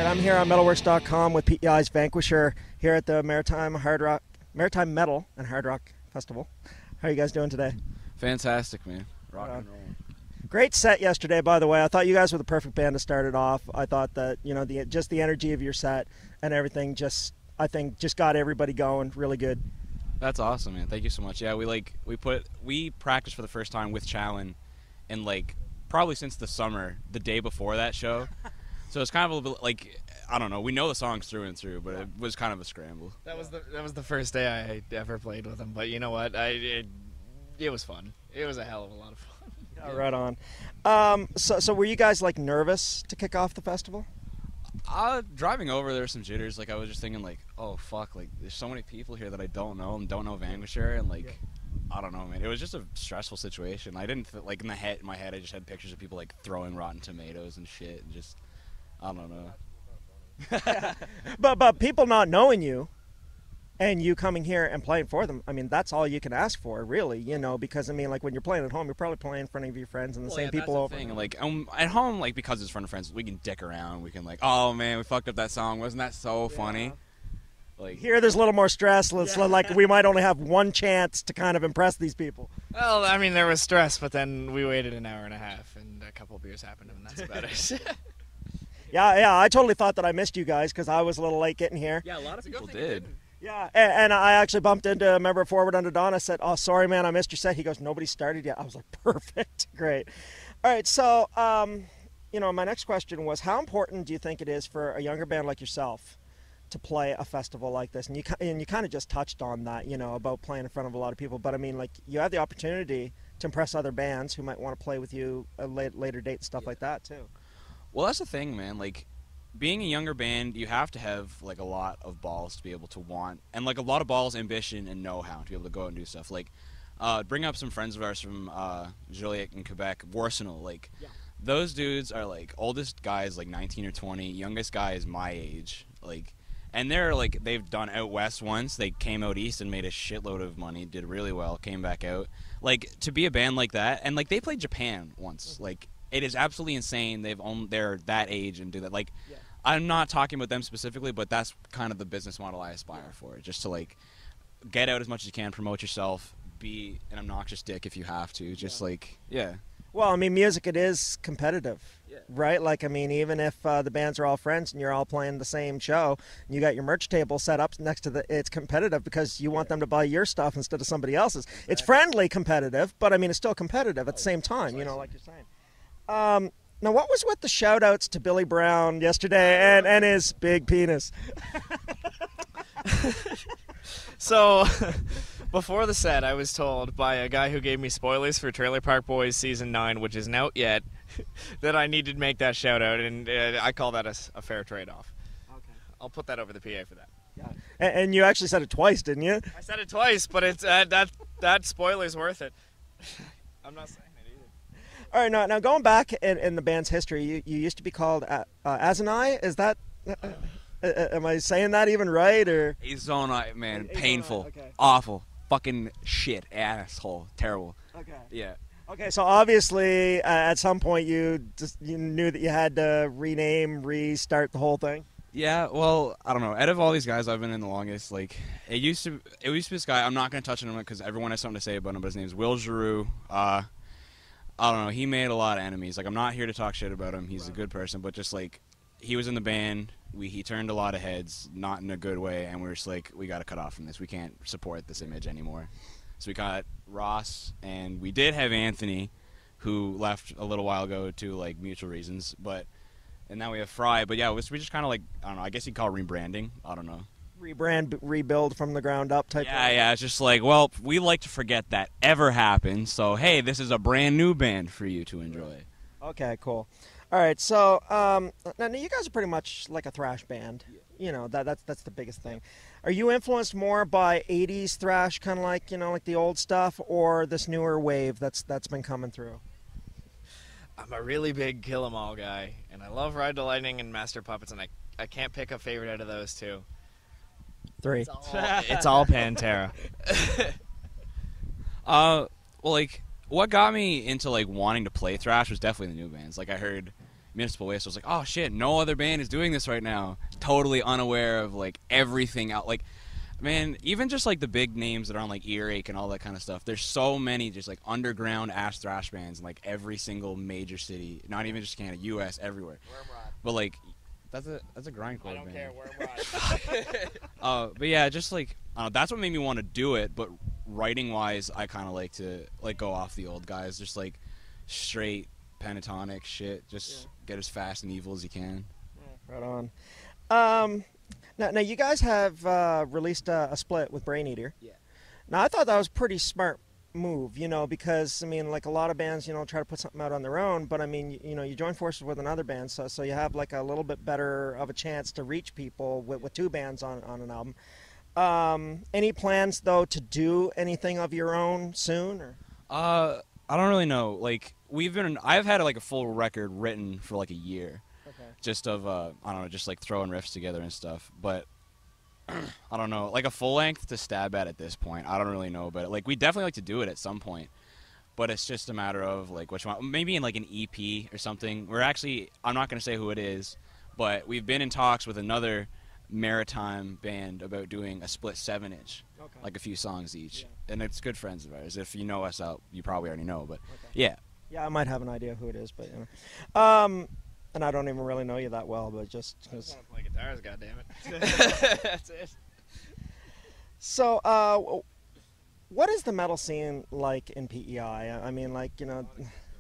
I'm here on Mettalworx.com with PEI's Vanquisher here at the Maritime Metal and Hard Rock Festival. How are you guys doing today? Fantastic, man. Rock and roll. Great set yesterday, by the way. I thought you guys were the perfect band to start it off. I thought that, you know, just the energy of your set and everything just got everybody going really good. That's awesome, man. Thank you so much. Yeah, we practiced for the first time with Challen in probably since the summer, the day before that show. So it's kind of a little bit I don't know. We know the songs through and through, but it was kind of a scramble. That was the first day I ever played with him. But you know what? It was fun. It was a hell of a lot of fun. Yeah, right on. So were you guys nervous to kick off the festival? Driving over, there were some jitters. I was just thinking, oh fuck, there's so many people here that I don't know and don't know Vanquisher, and I don't know, man. It was just a stressful situation. I didn't in my head, I just had pictures of people throwing rotten tomatoes and shit, and just I don't know. but people not knowing you and you coming here and playing for them, I mean, that's all you can ask for, really, you know, because I mean, when you're playing at home, you're probably playing in front of your friends and the same people over. Thing. At home, because it's in front of friends, we can dick around. We can oh man, we fucked up that song. Wasn't that so funny? Here, there's a little more stress. We might only have one chance to kind of impress these people. Well, I mean, there was stress, but then we waited an hour and a half, and a couple beers happened, and that's about it. Yeah, I totally thought that I missed you guys because I was a little late getting here. Yeah, a lot of people did. Yeah, and I actually bumped into a member of Forward Under Dawn. I said, "Oh, sorry, man, I missed your set." He goes, "Nobody started yet." I was like, "Perfect, great." All right, so my next question was, how important do you think it is for a younger band like yourself to play a festival like this? And you kind of just touched on that, about playing in front of a lot of people. But I mean, you have the opportunity to impress other bands who might want to play with you at a later date and stuff like that too. Well, that's the thing, man. Being a younger band, you have to have a lot of balls to be able to want, and a lot of balls, ambition, and know-how to be able to go out and do stuff. Bring up some friends of ours from Joliet in Quebec, Warsenal. Those dudes are oldest guy is 19 or 20, youngest guy is my age. And they're they've done out west once. They came out east and made a shitload of money, did really well, came back out. To be a band like that, and they played Japan once. It is absolutely insane. They're that age and do that. I'm not talking about them specifically, but that's kind of the business model I aspire for. Just to get out as much as you can, promote yourself, be an obnoxious dick if you have to. Just yeah. Well, I mean, music, it is competitive, right? I mean, even if the bands are all friends and you're all playing the same show, and you got your merch table set up next to it's competitive because you want them to buy your stuff instead of somebody else's. Exactly. It's friendly competitive, but I mean, it's still competitive at the same time, like you're saying. Now, what was with the shout-outs to Billy Brown yesterday and his big penis? So, before the set, I was told by a guy who gave me spoilers for Trailer Park Boys Season 9, which isn't out yet, that I needed to make that shout-out, and I call that a fair trade-off. Okay. I'll put that over the PA for that. Yeah. And you actually said it twice, didn't you? I said it twice, but it's that spoiler's worth it. I'm not saying it either. All right, now going back in the band's history, you used to be called Azanai. Is that... am I saying that even right, or? Azonai, man. Painful. Okay. Awful. Fucking shit. Asshole. Terrible. Okay. Yeah. Okay, so obviously at some point you knew that you had to restart the whole thing? Yeah, well, I don't know. Out of all these guys I've been in the longest, it used to be this guy. I'm not going to touch on him because everyone has something to say about him, but his name's Will Giroux. I don't know. He made a lot of enemies. I'm not here to talk shit about him. He's a good person, but just he was in the band. He turned a lot of heads, not in a good way, and we were just we got to cut off from this. We can't support this image anymore. So we got Ross, and we did have Anthony, who left a little while ago to mutual reasons, and now we have Fry. But yeah, we just kind of I don't know. I guess you'd call it rebranding. I don't know. Rebuild from the ground up type. Yeah. It's just well, we like to forget that ever happened. So hey, this is a brand new band for you to enjoy. Okay, cool. All right, so now you guys are pretty much like a thrash band. That's the biggest thing. Are you influenced more by 80s thrash, kind of like the old stuff, or this newer wave that's been coming through? I'm a really big Kill 'Em All guy, and I love Ride the Lightning and Master Puppets, and I can't pick a favorite out of those two. 3. It's all Pantera. What got me into wanting to play thrash was definitely the new bands. I heard Municipal Waste. I was like, oh shit, no other band is doing this right now. Totally unaware of like everything out. Like, man, even just like the big names that are on like Earache and all that kind of stuff. There's so many just like underground ass thrash bands in like every single major city. Not even just Canada, U.S. everywhere. Wormrod. But like, that's a grindcore band. I don't care. Wormrod. But yeah, just like that's what made me want to do it. But writing wise, I kind of like to like go off the old guys, just like straight pentatonic shit. Just get as fast and evil as you can. Right on. Now you guys have released a split with Brain Eater. Yeah. Now I thought that was a pretty smart move, you know, because I mean, like a lot of bands, you know, try to put something out on their own, but I mean, you know, you join forces with another band, so you have like a little bit better of a chance to reach people with two bands on an album. Any plans though to do anything of your own soon? Or? I don't really know. Like I've had like a full record written for like a year. Okay. Just of I don't know, just like throwing riffs together and stuff. But I don't know, like a full length to stab at this point. I don't really know, but like we definitely like to do it at some point. But it's just a matter of like which one. Maybe in like an EP or something. I'm not going to say who it is, but we've been in talks with another maritime band about doing a split 7-inch, Okay. like a few songs each. Yeah. And it's good friends of ours. If you know us out, you probably already know. But Okay. yeah. Yeah, I might have an idea who it is, but you know. And I don't even really know you that well, but just I because. just want to play guitars, goddammit. That's it. So, what is the metal scene like in PEI? I mean, like, you know.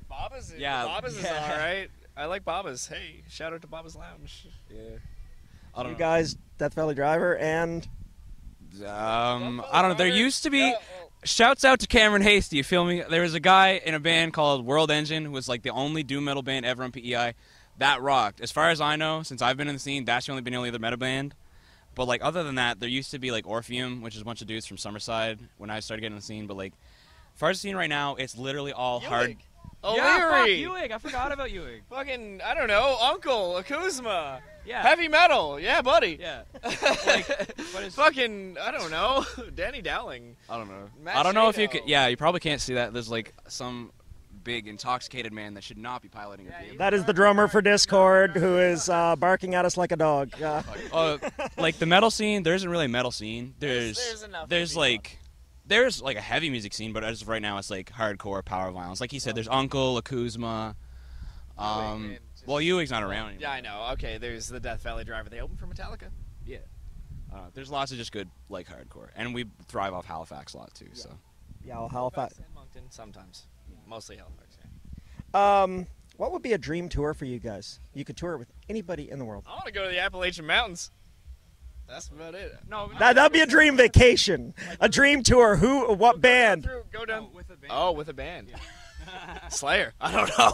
Baba's, Yeah. Baba's is all right. I like Baba's. Hey, shout out to Baba's Lounge. Yeah. I don't You know. guys, Death Valley Driver, and I don't know. There used to be. Shouts out to Cameron Hasty. You feel me? There was a guy in a band called World Engine who was like the only doom metal band ever on PEI. That rocked. As far as I know, since I've been in the scene, that's the only other metal band. But like other than that, there used to be like Orpheum, which is a bunch of dudes from Summerside when I started getting in the scene. But like, as far as the scene right now, it's literally all hard. O'Leary. Yeah, fuck Ewig. I forgot about Ewig. Fucking, I don't know, Uncle, Akuzma. Yeah. Heavy metal. Yeah, buddy. Yeah. Like, but it's Fucking, I don't know, Danny Dowling. I don't know. Matt I don't know if you Shado. could. Yeah, you probably can't see that. There's like some big intoxicated man that should not be piloting a vehicle. that is the drummer for Discord who is barking at us like a dog. Like the metal scene, there isn't really a metal scene. There's enough There's to be like there's like a heavy music scene, but as of right now, it's like hardcore power violence. Like he said, there's Uncle, Akuzma. Well, Ewig's not around anymore. Yeah, I know. Okay, there's the Death Valley Driver. They open for Metallica. Yeah. There's lots of just good like hardcore, and we thrive off Halifax a lot too. So. Yeah, well, Halifax. And Moncton sometimes. Mostly Halifax. Yeah. What would be a dream tour for you guys? You could tour with anybody in the world. I want to go to the Appalachian Mountains. That's about it. No, That'd be a dream vacation. A dream tour. Who? What band? Go down. with a band. Oh, with a band. Slayer. I don't know.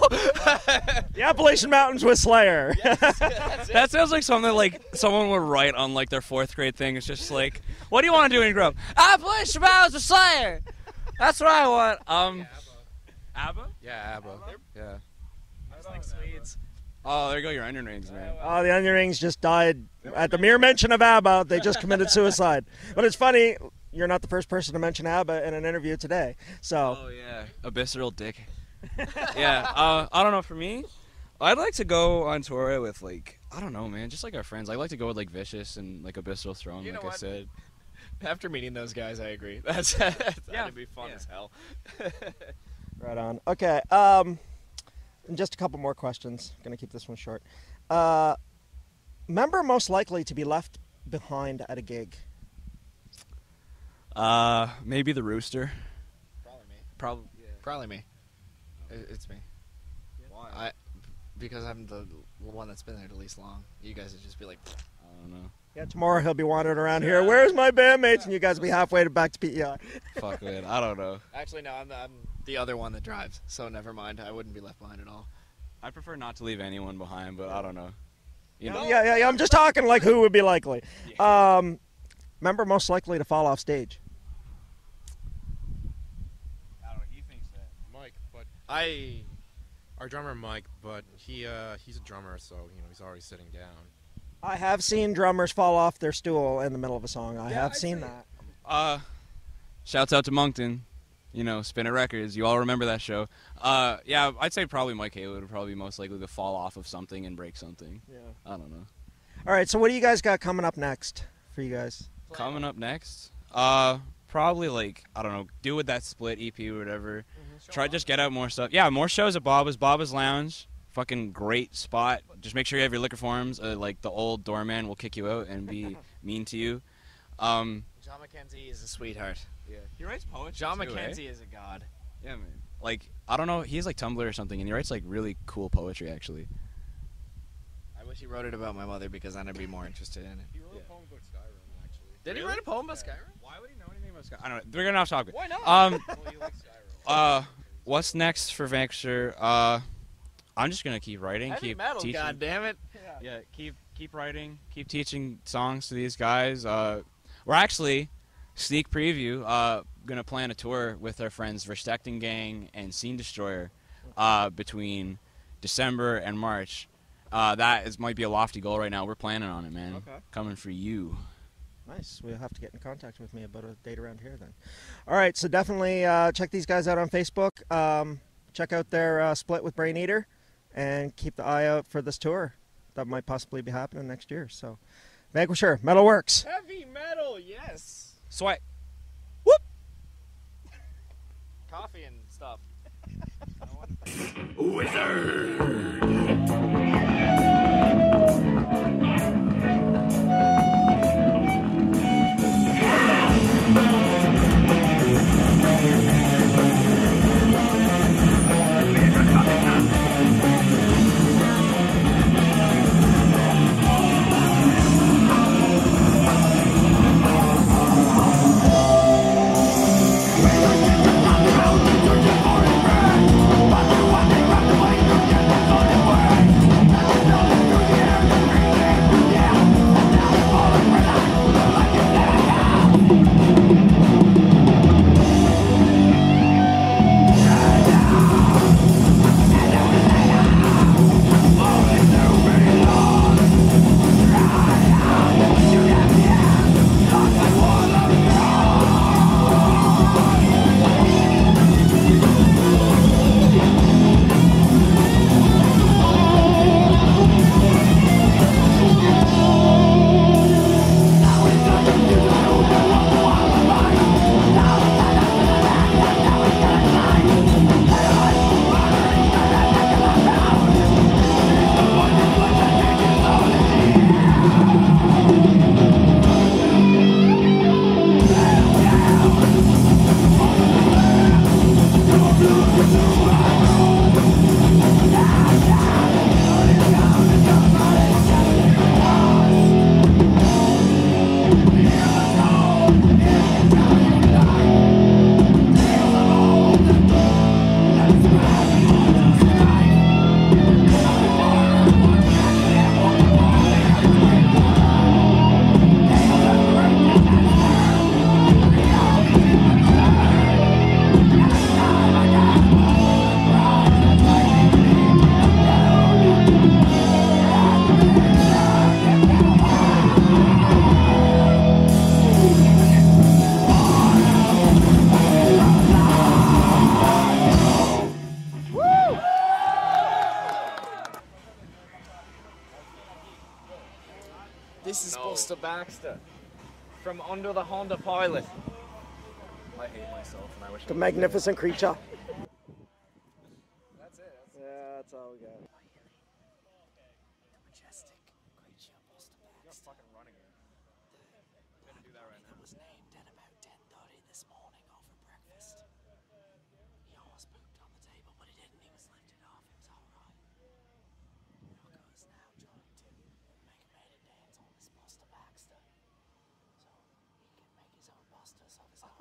The Appalachian Mountains with Slayer. That's it. That sounds like something like someone would write on like their 4th grade thing. It's just like, what do you want to do when you grow up? I play Shabazz with Slayer. That's what I want. ABBA? Yeah, ABBA. Yeah. Just like Swedes. Oh, there you go, your onion rings, man. Oh, the Onion Rings just died at the mere mention of ABBA. They just committed suicide. But it's funny, you're not the first person to mention ABBA in an interview today. So, Oh yeah, Abyssal Dick. Yeah, I don't know. For me, I'd like to go on tour with like I don't know, man, just like our friends. I'd like to go with like Vicious and like Abyssal Throne, You know like I what? said. After meeting those guys, I agree. That'd be fun Yeah. as hell. right on. Okay. And just a couple more questions. Gonna keep this one short. Member most likely to be left behind at a gig? Maybe the Rooster. Probably me. Probably. Probably me. It's me. Why? Because I'm the one that's been there the least long. You guys would just be like, I don't know. Yeah, tomorrow he'll be wandering around here. Where's my bandmates? And you guys will be halfway back to PEI. Fuck man, I don't know. actually, no, I'm the other one that drives, so never mind. I wouldn't be left behind at all. I prefer not to leave anyone behind, but I don't know. You know. Yeah. I'm just talking like who would be likely. Member most likely to fall off stage? I don't know. He thinks that. Mike, but I our drummer Mike, but he's a drummer, so he's already sitting down. I have seen drummers fall off their stool in the middle of a song. I have seen that. Shouts out to Moncton. You know, Spin It Records. You all remember that show. Yeah, I'd say probably Mike Haywood would probably be most likely to fall off of something and break something. Yeah. I don't know. All right, so what do you guys got coming up next for you guys? Coming up next? Probably like, I don't know, do with that split EP or whatever. Try just get out more stuff. Yeah, more shows at Baba's Lounge. Fucking great spot. Just make sure you have your liquor forms. Like the old doorman will kick you out and be mean to you. John McKenzie is a sweetheart. Yeah, he writes poetry. John too, McKenzie is a god. Yeah, man. Like, I don't know, he's like Tumblr or something, and he writes like really cool poetry actually. I wish he wrote it about my mother because then I'd be more interested in it. He wrote a poem about Skyrim, actually. Did he write a poem about Skyrim? Why would he know anything about Skyrim? I don't know. We're getting off topic. Why not? Well, he likes Skyrim. What's next for Vanquisher? I'm just gonna keep writing, Heavy keep metal, teaching. God damn it! Yeah, keep writing, keep teaching songs to these guys. We're actually sneak preview. Gonna plan a tour with our friends Verstecting Gang and Scene Destroyer between December and March. That might be a lofty goal right now. We're planning on it, man. Okay. Coming for you. Nice. We'll have to get in contact with me about a date around here then. All right, so definitely check these guys out on Facebook. Check out their split with Brain Eater, and keep the eye out for this tour that might possibly be happening next year. So, Vanquisher, Mettalworx. Heavy metal, yes. Sweat. Coffee and stuff. This is Buster Baxter from Under the Honda Pilot. I hate myself, and I wish. The magnificent creature. That's it. Yeah, that's all we got. The majestic creature, Buster Baxter. Fucking running it. I'm gonna do that right now. It was named at about 10:30 this morning over breakfast. He almost pooped on the table, but he didn't. He was lifted off. It was alright. Rocco's now trying to make a maiden dance on this Buster Baxter. So he can make his own busters of his own.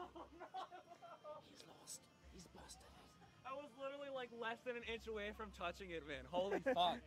He's lost. He's busted it. I was literally like less than an inch away from touching it, man. Holy fuck.